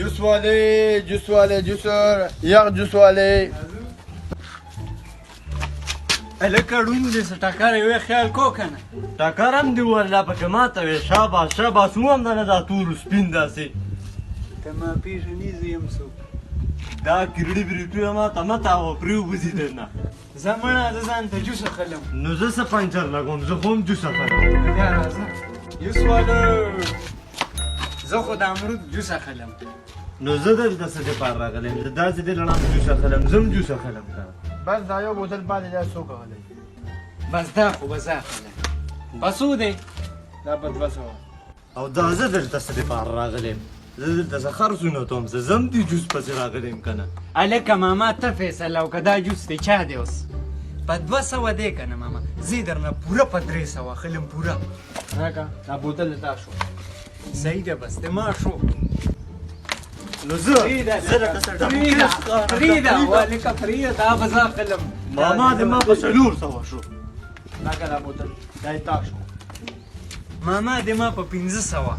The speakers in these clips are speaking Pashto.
جوس والے جوس والے جوسر یخ جوس والے الکه ړوند دې څه ټکر یې خیال کو که نه ټکر هم دې والله پکې ماته وې شاباس شاباس مو هم نه دا تور سپین داسې ته ما پېژنې زه یم څوک دا کیرړي بریټونه ماته مه تاوه پرې وبوځي درنه زه مړه زه ځان ته جوس اخلم نو زه څه پنچر لګوم زه خو هم جوس اخلم بیا راځه جوس والو زه خو د امرود جوس اخلم نو زه دلته څه دپاره راغلی یم زه داسې دې لړم جوس اخلم زه هم جوس اخلم بس دا یو بوتل پاتې دا څو کولی بس دا خو به زه اخلم بس څو دی دا په 200 او دا زه دلته څه دپاره راغلی یم زه دلته څه خرڅونه توم زه هم دې جوس پسې راغلی یم که نه الکه ماما ته فیصله وکړه دا جوس دی چا دی اوس په 200 دی که نه ماما زه درنه پوره په 300 اخلم پوره راکه دا بوتل د تا شو صحیح ده بس دی ما شو نو زه لکه څه پرېږده والکه پرېږده دا به زه اخلم ماما دې ما په 400 شو راکه دا بوتل دا یې تا شو ماما دې ما په 500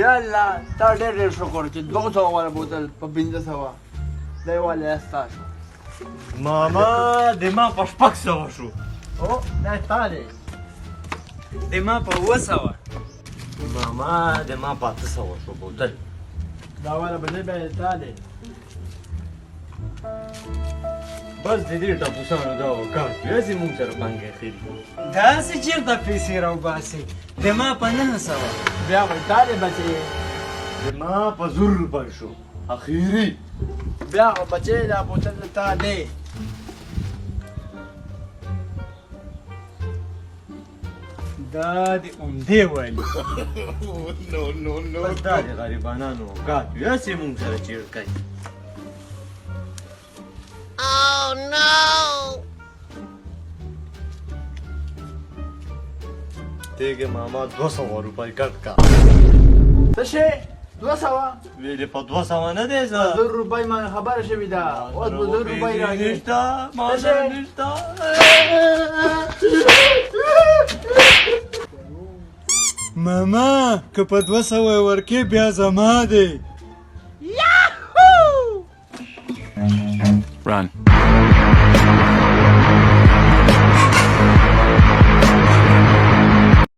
یالا تا ډېر ډېر شکر چې 200 والا بوتل په 500 دا یې والا ستا شو ماما دې ما په 600 شو او دا یې تا دی دې ما په 700 ماما دې ما په 800 شو بوتل دا والا به دې بیا یې تا دی بس د دې ټاپوسانو دا وکړ یاسې مونږ سره پانګې اخلي داسې چېرته پیسې راوباسې د ما په 900 بیا خو یې تا دی بچې د ما په 1000 روپۍ شو اخیري بیا خو بچې دا بوتل د تا دی دا د عمدې والي بس دا د غریبانانو وکړ یاسې مونږ سره چیړ کوي دیگه ماما 200 روپۍ کټ کا څه شی 200 ویلې په 200 نه دی زه 1000 روپۍ ما خبره شوې ده اوس به 1000 روپۍ راځي نشته ما سره نشته ماما که په 200 ورکې بیا زما دی Run.